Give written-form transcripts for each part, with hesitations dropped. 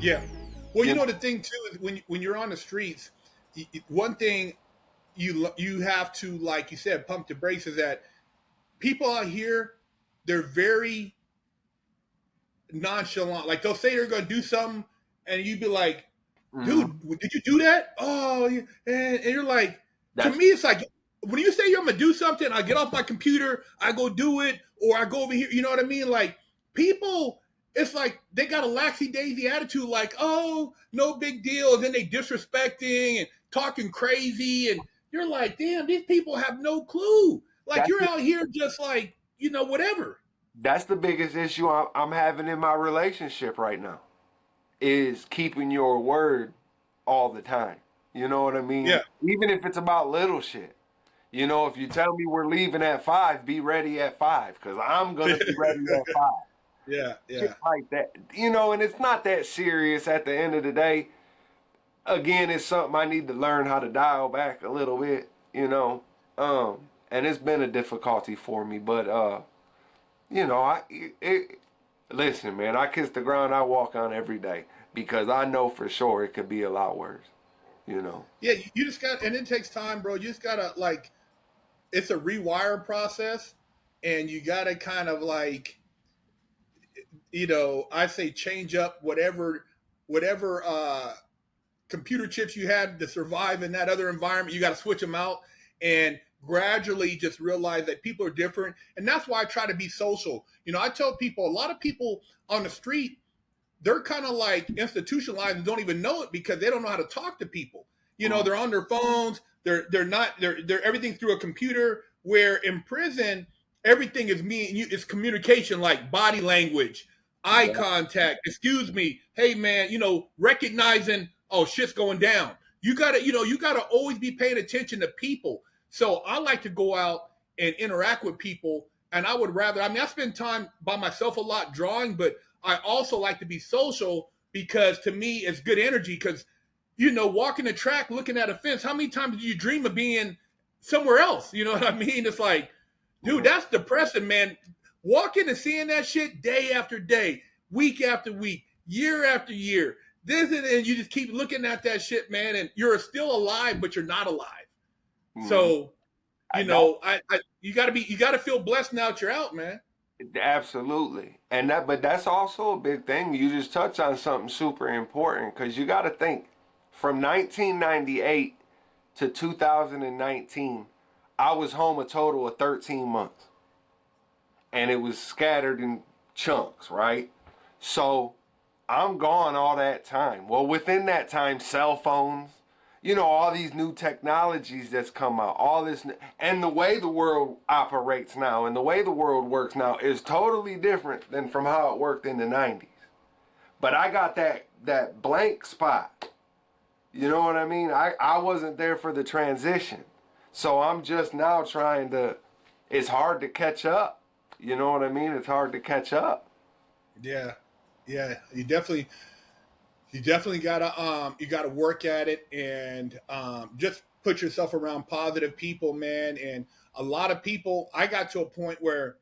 Yeah. Well, You know, the thing too is when you're on the streets, one thing you have to, like you said, pump the brakes is that people out here, they're very nonchalant. Like they'll say they're going to do something, and you'd be like, "Dude, hmm did you do that?" Oh, yeah. And you're like, to that's me, it's like when you say you're going to do something, I get off my computer, I go do it, or I go over here. You know what I mean? Like people, it's like they got a laxy daisy attitude, like, "Oh, no big deal," and then they disrespecting and talking crazy, and you're like, "Damn, these people have no clue." Like that's you're out here just like whatever. that's the biggest issue I'm having in my relationship right now is keeping your word all the time. You know what I mean? Yeah, Even if it's about little shit. You know, if you tell me we're leaving at 5, be ready at 5 because I'm gonna be ready at 5. yeah, Shit yeah. like that. You know, and it's not that serious at the end of the day. Again, it's something I need to learn how to dial back a little bit, you know. And it's been a difficulty for me, but you know, listen, man, I kiss the ground I walk on every day because I know for sure it could be a lot worse, you know. Yeah, you just got, and it takes time, bro. You just gotta like, it's a rewire process, and you gotta kind of like, I say change up whatever computer chips you had to survive in that other environment. You got to switch them out and gradually just realize that people are different, and that's why I try to be social. I tell people, a lot of people on the street, they're kind of like institutionalized and don't even know it because they don't know how to talk to people. Mm, They're on their phones. They're not they're everything through a computer. Where in prison, everything is me and you. It's communication, like body language, eye yeah, contact. Excuse me, hey man. Recognizing, oh, shit's going down. You gotta always be paying attention to people. So I like to go out and interact with people, and I would rather. I mean, I spend time by myself a lot drawing, but I also like to be social because to me it's good energy. Because walking the track, looking at a fence, how many times do you dream of being somewhere else? You know what I mean? It's like, dude, mhm. that's depressing, man. Walking and seeing that shit day after day, week after week, year after year. And you just keep looking at that shit, man, and you're still alive, but you're not alive. Mhm. So, That you gotta feel blessed now that you're out, man. absolutely, and but that's also a big thing. You just touched on something super important because you got to think from 1998 to 2019, I was home a total of 13 months. And it was scattered in chunks, right? So I'm gone all that time. Well, within that time, cell phones, all these new technologies that's come out, all this, and the way the world operates now and the way the world works now is totally different than from how it worked in the 90s. But I got that blank spot. You know what I mean? I wasn't there for the transition. So I'm just now trying to, it's hard to catch up. You know what I mean? It's hard to catch up. Yeah, yeah. You definitely gotta work at it, and just put yourself around positive people, man. And a lot of people, I got to a point where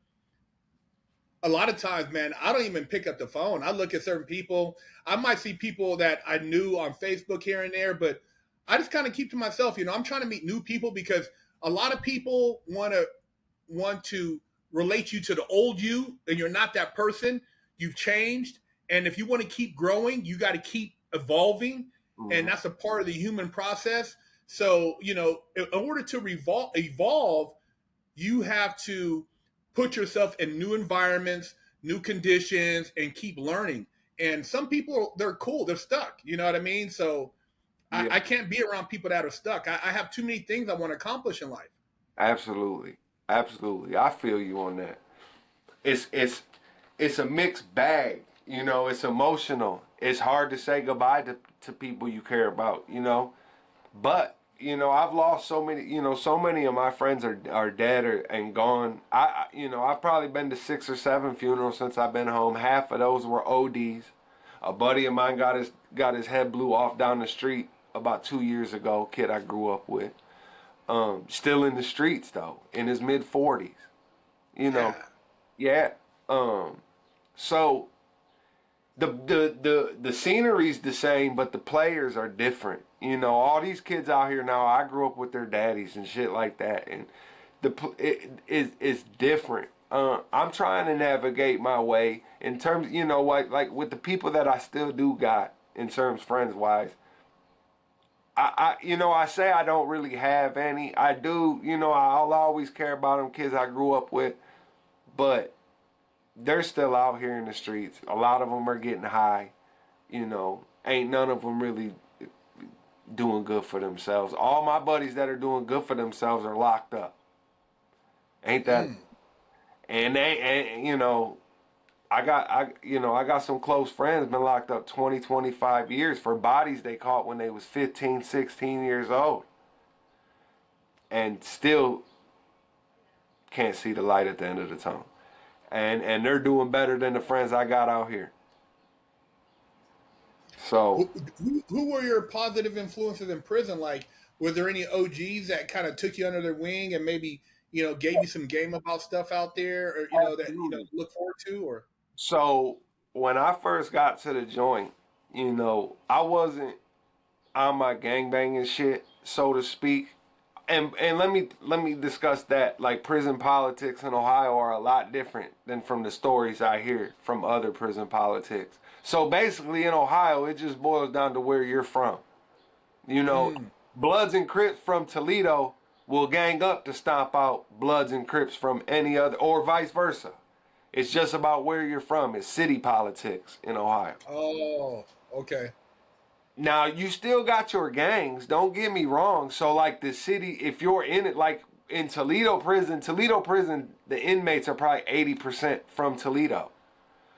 a lot of times, man, I don't even pick up the phone. I look at certain people. I might see people that I knew on Facebook here and there, but I just kind of keep to myself. I'm trying to meet new people because a lot of people want to relate you to the old you, and you're not that person. You've changed, and if you want to keep growing, you got to keep evolving, and Mhm. that's a part of the human process. So, in order to evolve, you have to put yourself in new environments, new conditions, and keep learning. And some people, they're cool, they're stuck. You know what I mean? So I, Yeah, I can't be around people that are stuck. I have too many things I want to accomplish in life. absolutely. Absolutely. I feel you on that. It's a mixed bag, it's emotional. It's hard to say goodbye to people you care about, But, I've lost so many of my friends are dead and gone. I've probably been to 6 or 7 funerals since I've been home. Half of those were ODs. A buddy of mine got his head blew off down the street about 2 years ago. Kid I grew up with. Still in the streets though, in his mid 40s. You know, Yeah. yeah. So The scenery's the same, but the players are different. You know, all these kids out here now, I grew up with their daddies and shit like that, and it's different. I'm trying to navigate my way in terms, you know, like with the people that I still do got in terms friends wise. You know, I say I don't really have any. I do, you know, I'll always care about them kids I grew up with, but they're still out here in the streets. A lot of them are getting high. You know, ain't none of them really doing good for themselves. All my buddies that are doing good for themselves are locked up. Ain't that? Mm. And you know, I got some close friends been locked up 20, 25 years for bodies they caught when they was 15, 16 years old. And still can't see the light at the end of the tunnel. And they're doing better than the friends I got out here. So Who were your positive influences in prison? Like, were there any OGs that kind of took you under their wing and maybe gave you some game about stuff out there, or that absolutely. look forward to? Or So when I first got to the joint, you know, I wasn't on my gangbanging shit, so to speak. And let me discuss that. Like prison politics in Ohio are a lot different than from the stories I hear from other prison politics. So basically in Ohio it just boils down to where you're from. You know, mm, Bloods and Crips from Toledo will gang up to stomp out Bloods and Crips from any other, or vice versa. It's just about where you're from. It's city politics in Ohio. oh, okay, Now, you still got your gangs, don't get me wrong. So, like the city, if you're in it, like in Toledo prison, the inmates are probably 80% from Toledo.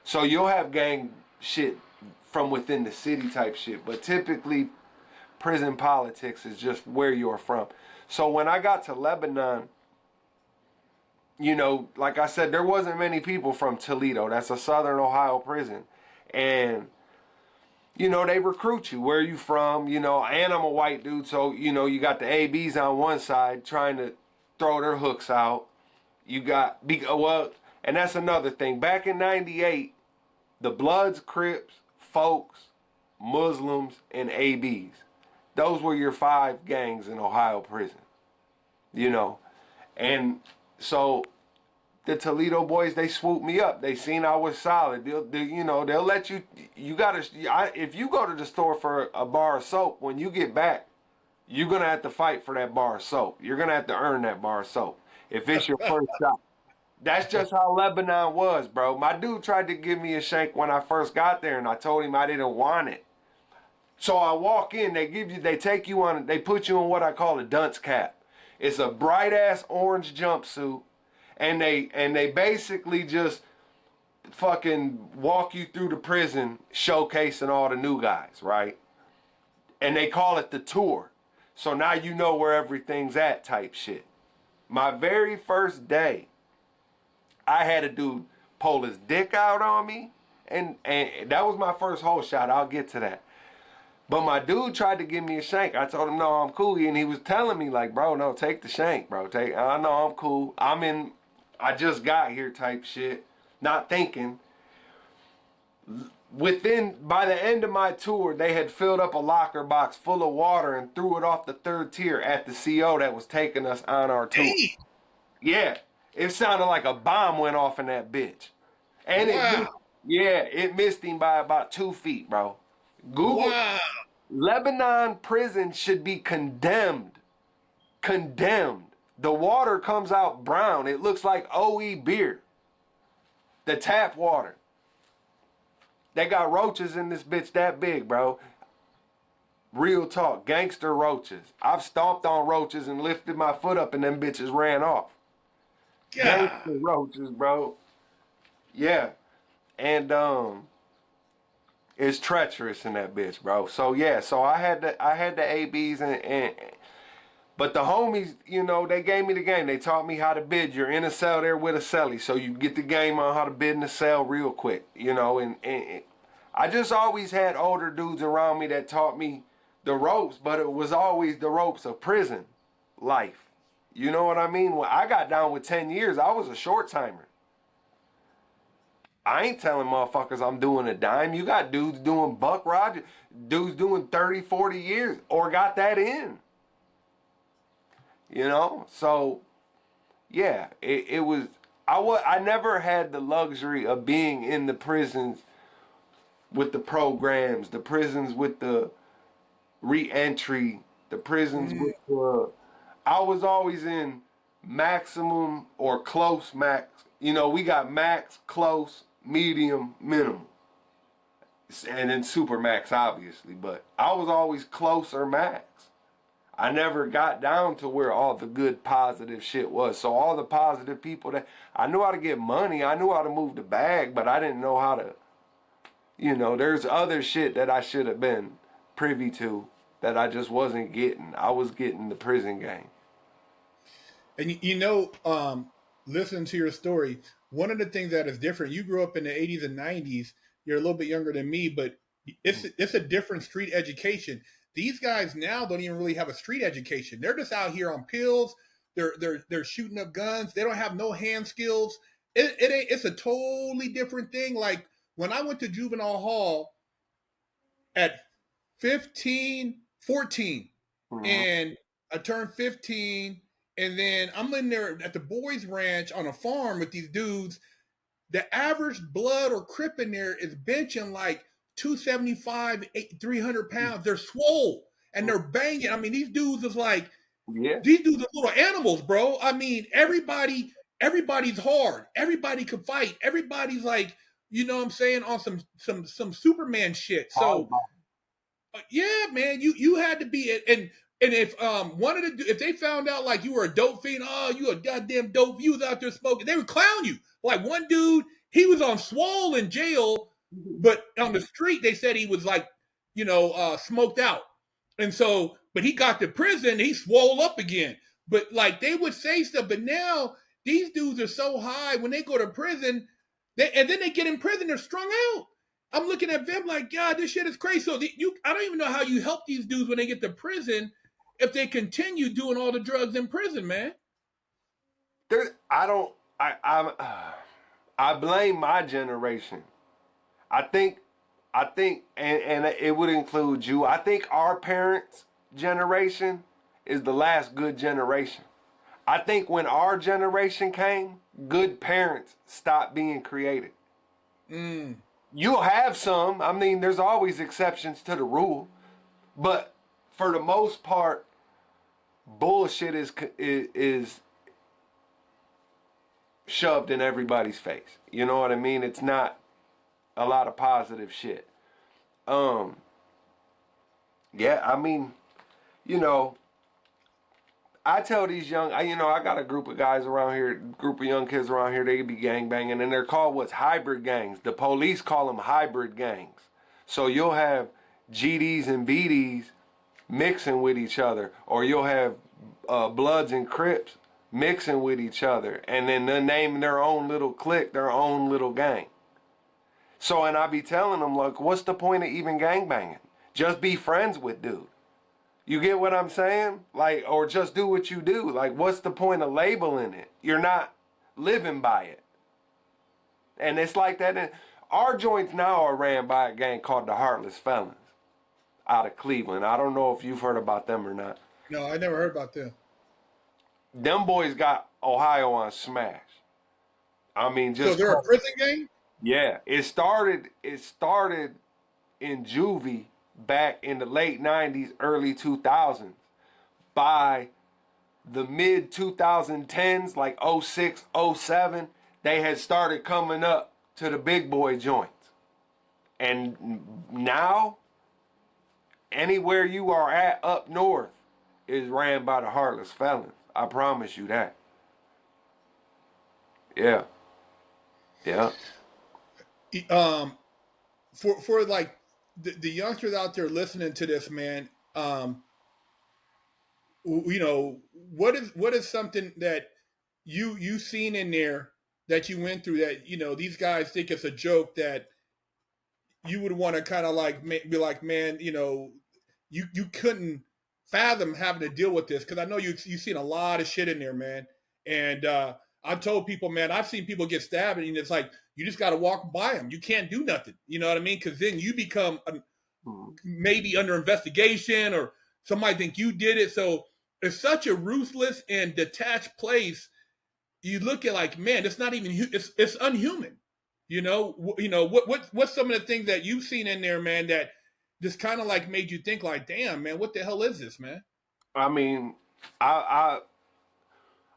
So, you'll have gang shit from within the city type shit. But typically, prison politics is just where you're from. So, when I got to Lebanon, you know, like I said, there wasn't many people from Toledo. That's a southern Ohio prison. And you know, they recruit you. Where are you from? You know, and I'm a white dude, so you know, you got the ABs on one side trying to throw their hooks out. You got well, and that's another thing. Back in '98, the Bloods, Crips, Folks, Muslims, and ABs. Those were your five gangs in Ohio prison. You know, and so the Toledo boys, they swooped me up. They seen I was solid. They'll let you. You gotta. If you go to the store for a bar of soap, when you get back, you're gonna have to fight for that bar of soap. You're gonna have to earn that bar of soap if it's your first shot. That's just how Lebanon was, bro. My dude tried to give me a shank when I first got there, and I told him I didn't want it. So I walk in, they take you on, they put you in what I call a dunce cap. It's a bright ass orange jumpsuit, and they basically just fucking walk you through the prison showcasing all the new guys, right? And they call it the tour. So now you know where everything's at type shit. My very first day, I had a dude pull his dick out on me, and that was my first whole shot. I'll get to that. But my dude tried to give me a shank. I told him, no, I'm cool. And he was telling me, like, bro, no, take the shank, bro. I know I'm cool. I just got here type shit. Not thinking. By the end of my tour, they had filled up a locker box full of water and threw it off the third tier at the CO that was taking us on our tour. hey, Yeah, it sounded like a bomb went off in that bitch. And wow, it missed him by about 2 feet, bro. Google wow, Lebanon prison should be condemned. Condemned. The water comes out brown. It looks like OE beer. The tap water. They got roaches in this bitch that big, bro. Real talk. Gangster roaches. I've stomped on roaches and lifted my foot up and them bitches ran off. God, Gangster roaches, bro. Yeah. And it's treacherous in that bitch, bro. So yeah, so I had the ABs and but the homies, you know, they gave me the game. They taught me how to bid. You're in a cell there with a cellie, so you get the game on how to bid in the cell real quick, you know. And I just always had older dudes around me that taught me the ropes, but it was always the ropes of prison life. You know what I mean? When I got down with 10 years, I was a short timer. I ain't telling motherfuckers I'm doing a dime. You got dudes doing Buck Rogers, dudes doing 30, 40 years, or got that in. You know? So, yeah, it was, I never had the luxury of being in the prisons with the programs, the prisons with the re-entry, the prisons Mm. with the, I was always in maximum or close max. You know, we got max, close, medium, minimum. And then super max, obviously. But I was always close or max. I never got down to where all the good positive shit was. So all the positive people that, I knew how to get money, I knew how to move the bag, but I didn't know how to, you know, there's other shit that I should have been privy to that I just wasn't getting. I was getting the prison game. And listening to your story, one of the things that is different, you grew up in the 80s and 90s. You're a little bit younger than me, but it's a different street education. These guys now don't even really have a street education. They're just out here on pills. They're shooting up guns. They don't have no hand skills. It's a totally different thing. Like when I went to juvenile hall at 15, 14, Mm-hmm. and I turned 15, and then I'm in there at the boys ranch on a farm with these dudes. The average blood or crip in there is benching like 275, 300 pounds. They're swole and they're banging. I mean, these dudes is like, Yeah. these dudes are little animals, bro. I mean, everybody's hard. Everybody can fight. Everybody's like, you know what I'm saying, on some Superman shit. So yeah, man, you had to be, and if one of the, if they found out like you were a dope fiend, oh, you a goddamn dope, you was out there smoking, they would clown you. Like one dude, he was on swole in jail, but on the street they said he was like, smoked out, and so, but he got to prison, he swole up again. But like they would say stuff, but now these dudes are so high when they go to prison, and then they get in prison, they're strung out. I'm looking at them like, God, this shit is crazy. So I don't even know how you help these dudes when they get to prison if they continue doing all the drugs in prison, man. There, I don't. I blame my generation. I think, and it would include you. I think our parents' generation is the last good generation. I think when our generation came, good parents stopped being created. Mm. You'll have some. I mean, there's always exceptions to the rule, but for the most part, bullshit is shoved in everybody's face. You know what I mean? It's not a lot of positive shit. Um, yeah, I mean, you know, I tell these young, I got a group of guys around here, group of young kids around here, they be gang banging, and they're called what's hybrid gangs. The police call them hybrid gangs. So you'll have GDs and BDs mixing with each other, or you'll have Bloods and Crips mixing with each other, and then they're naming their own little clique, their own little gang. So, and I be telling them, like, what's the point of even gang banging? Just be friends with dude. You get what I'm saying? Like, or just do what you do. Like, what's the point of labeling it? You're not living by it. And it's like that. Our joints now are ran by a gang called the Heartless Felons out of Cleveland. I don't know if you've heard about them or not. No, I never heard about them. Them boys got Ohio on smash. I mean, So just they're a prison gang? yeah. It started in juvie back in the late 90s, early 2000s. By the mid 2010s, like '06, '07, they had started coming up to the big boy joints. And now, anywhere you are at up north is ran by the Heartless Felons. I promise you that. Yeah. Yeah. Um, for like the youngsters out there listening to this, man, what is something that you seen in there that you went through that these guys think it's a joke that you would want to kind of like be like, man, you couldn't fathom having to deal with this, because I know you've seen a lot of shit in there, man, and I told people, man, I've seen people get stabbed, and it's like you just got to walk by them. You can't do nothing. You know what I mean? Because then you become maybe under investigation, or somebody think you did it. So it's such a ruthless and detached place. You look at like, man, it's not even. It's unhuman. What's some of the things that you've seen in there, man, that just kind of like made you think like, damn, man, what the hell is this, man? I mean, I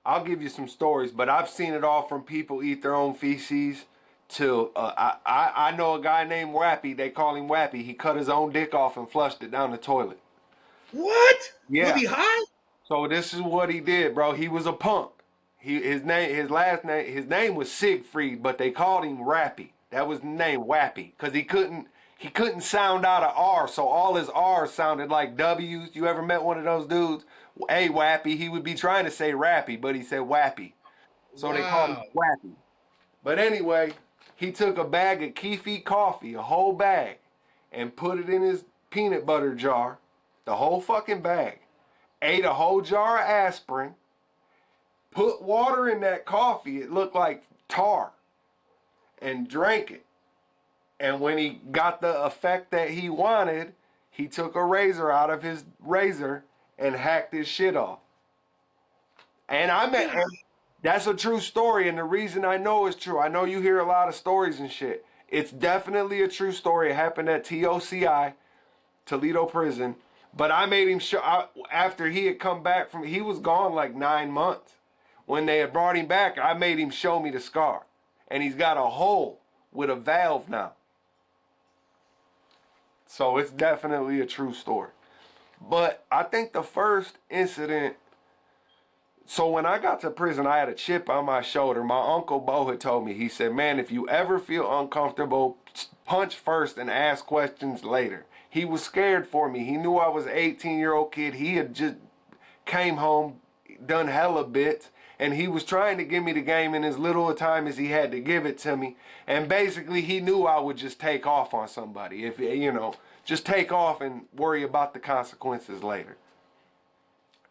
I'll give you some stories, but I've seen it all from people eat their own feces to I know a guy named Wappy. They call him Wappy. He cut his own dick off and flushed it down the toilet. What? Was Yeah. he high? So this is what he did, bro. He was a punk. His name was Siegfried, but they called him Rappy. That was the name, Wappy, because he couldn't sound out a R, so all his R's sounded like W's. You ever met one of those dudes? Hey, Wappy. He would be trying to say Rappy, but he said Wappy. So they called him Wow. Wappy. But anyway, he took a bag of Keefy coffee, a whole bag, and put it in his peanut butter jar, the whole fucking bag. Ate a whole jar of aspirin, put water in that coffee, it looked like tar, and drank it. And when he got the effect that he wanted, he took a razor out of his razor and hacked his shit off. And that's a true story. And the reason I know it's true, I know you hear a lot of stories and shit. It's definitely a true story. It happened at TOCI, Toledo Prison. But I made him show, after he had come back he was gone like 9 months. When they had brought him back, I made him show me the scar. And he's got a hole with a valve now. So it's definitely a true story. But I think the first incident, so when I got to prison, I had a chip on my shoulder. My Uncle Bo had told me, he said, man, if you ever feel uncomfortable, punch first and ask questions later. He was scared for me. He knew I was an 18-year-old kid. He had just came home, done hella bits, and he was trying to give me the game in as little time as he had to give it to me. And basically, he knew I would just take off on somebody. If, just take off and worry about the consequences later.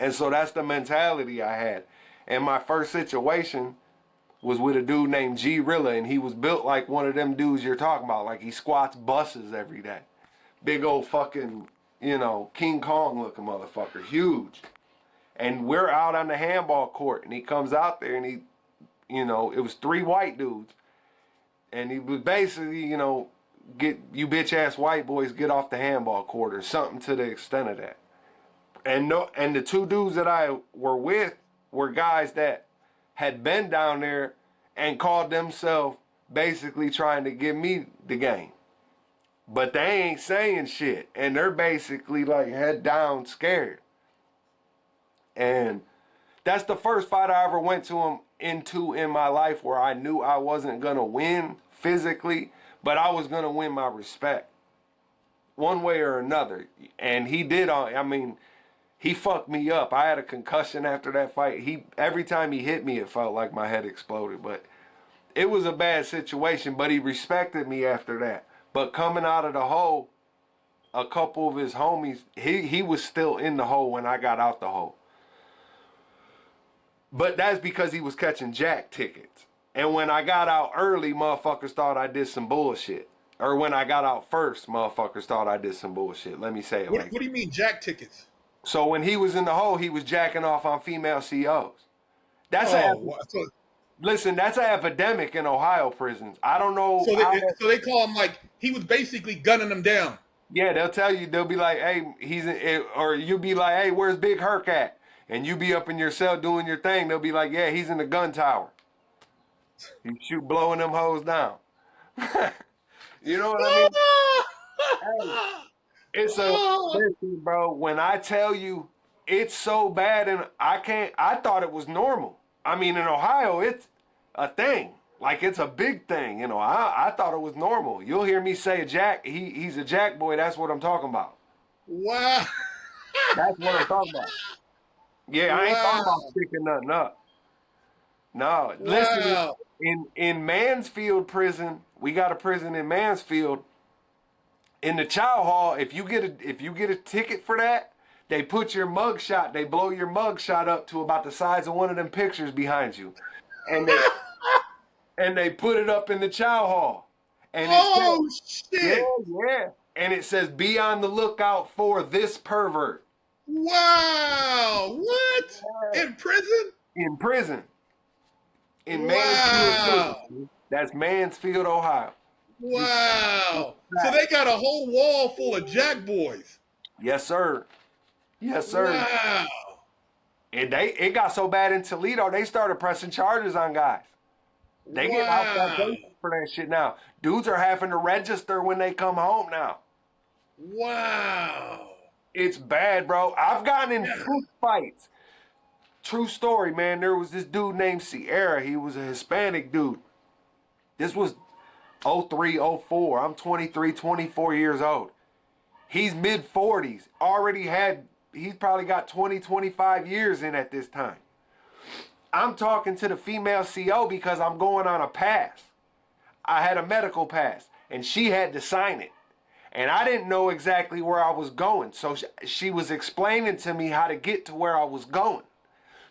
And so that's the mentality I had. And my first situation was with a dude named G Rilla, and he was built like one of them dudes you're talking about. Like he squats buses every day. Big old fucking, King Kong looking motherfucker. Huge. And we're out on the handball court, and he comes out there, and it was 3 white dudes. And he was basically, get you bitch ass white boys get off the handball court or something to the extent of that. And the 2 dudes that I were with were guys that had been down there and called themselves basically trying to give me the game. But they ain't saying shit. And they're basically like head down scared. And that's the first fight I ever went into in my life where I knew I wasn't going to win physically, but I was going to win my respect one way or another. And he did. He fucked me up. I had a concussion after that fight. Every time he hit me, it felt like my head exploded. But it was a bad situation, but he respected me after that. But coming out of the hole, a couple of his homies, he was still in the hole when I got out the hole. But that's because he was catching jack tickets. And when I got out early, motherfuckers thought I did some bullshit. Or when I got out first, motherfuckers thought I did some bullshit. Let me say it What do you mean jack tickets? So when he was in the hole, he was jacking off on female COs. Listen, that's an epidemic in Ohio prisons. I don't know. So they call him like he was basically gunning them down. Yeah, they'll be like, hey, or you'll be like, hey, where's Big Herc at? And you be up in your cell doing your thing. They'll be like, yeah, he's in the gun tower. You blowing them hoes down. You know what I mean? Hey, listen, bro, when I tell you it's so bad and I thought it was normal. I mean, in Ohio, it's a thing. Like, it's a big thing. I thought it was normal. You'll hear me say he's a jack boy. That's what I'm talking about. Wow. That's what I'm talking about. Yeah, I ain't talking about sticking nothing up. No, listen, in Mansfield prison, we got a prison in Mansfield. In the chow hall, if you get a ticket for that, they put your mugshot, they blow your mugshot up to about the size of one of them pictures behind you. and they put it up in the chow hall, and it Oh says, yeah, shit! yeah, and it says, "Be on the lookout for this pervert." Wow! What? Yeah. In prison? In prison in Mansfield, Wow! Tennessee. That's Mansfield, Ohio. Just Wow! So fact. they got a whole wall full of jack boys. Yes, sir. Yes, sir. Wow! And it got so bad in Toledo, they started pressing charges on guys. They get out that Wow! base for that shit now. Dudes are having to register when they come home now. Wow! It's bad, bro. I've gotten in Yeah. food fights. True story, man. There was this dude named Sierra. He was a Hispanic dude. This was 03, 04. I'm 23, 24 years old. He's mid 40s. He's probably got 20, 25 years in at this time. I'm talking to the female CO because I'm going on a pass. I had a medical pass, and she had to sign it. And I didn't know exactly where I was going. So she was explaining to me how to get to where I was going.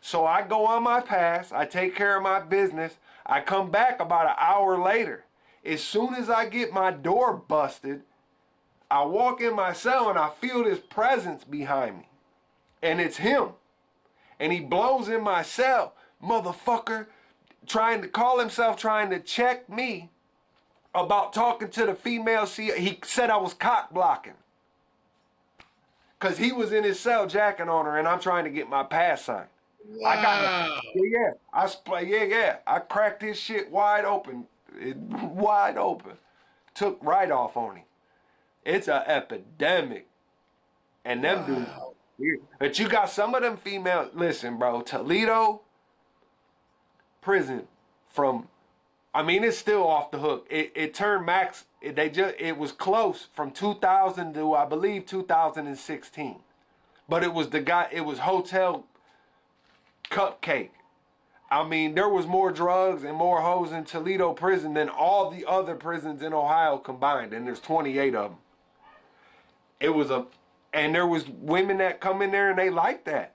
So I go on my pass, I take care of my business, I come back about an hour later. As soon as I get my door busted, I walk in my cell and I feel this presence behind me. And it's him. And he blows in my cell, motherfucker, trying to check me about talking to the female CEO. He said I was cock blocking. Cause he was in his cell jacking on her and I'm trying to get my pass signed. I got Wow! I cracked his shit wide open. Wide open. Took right off on him. It's an epidemic. And them dudes Wow! weird. But you got some of them females. Listen, bro, Toledo prison it's still off the hook. It turned max. It was close from 2000 to I believe 2016. But it was Hotel Cupcake. There was more drugs and more hoes in Toledo prison than all the other prisons in Ohio combined, and there's 28 of them. And there was women that come in there and they like that.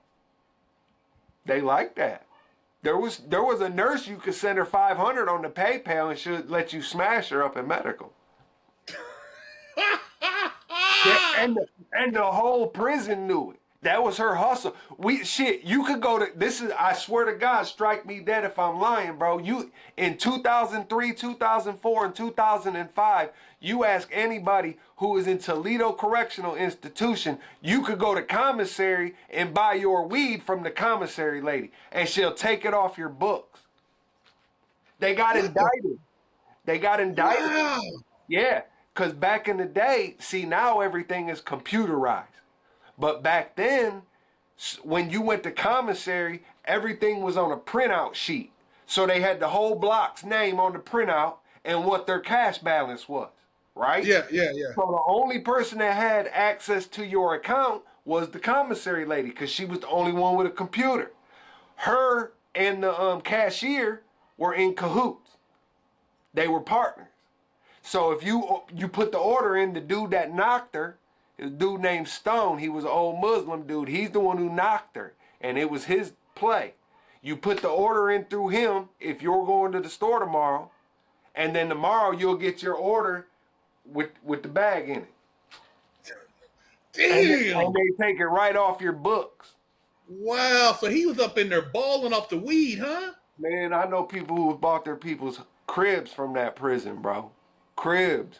They like that. There was a nurse you could send her 500 on the PayPal and she'll let you smash her up in medical. Yeah, and the whole prison knew it. That was her hustle. You could go to I swear to God, strike me dead if I'm lying, bro. In 2003, 2004, and 2005, you ask anybody who was in Toledo Correctional Institution, you could go to commissary and buy your weed from the commissary lady, and she'll take it off your books. They got indicted. They got indicted. Wow! Yeah, because back in the day, see, now everything is computerized. But back then, when you went to commissary, everything was on a printout sheet. So they had the whole block's name on the printout and what their cash balance was, right? Yeah. So the only person that had access to your account was the commissary lady because she was the only one with a computer. Her and the cashier were in cahoots. They were partners. So if you put the order in, the dude that knocked her, a dude named Stone, he was an old Muslim dude. He's the one who knocked her, and it was his play. You put the order in through him if you're going to the store tomorrow, and then tomorrow you'll get your order with the bag in it. Damn! And they take it right off your books. Wow! So he was up in there balling off the weed, huh? Man, I know people who have bought their people's cribs from that prison, bro. Cribs.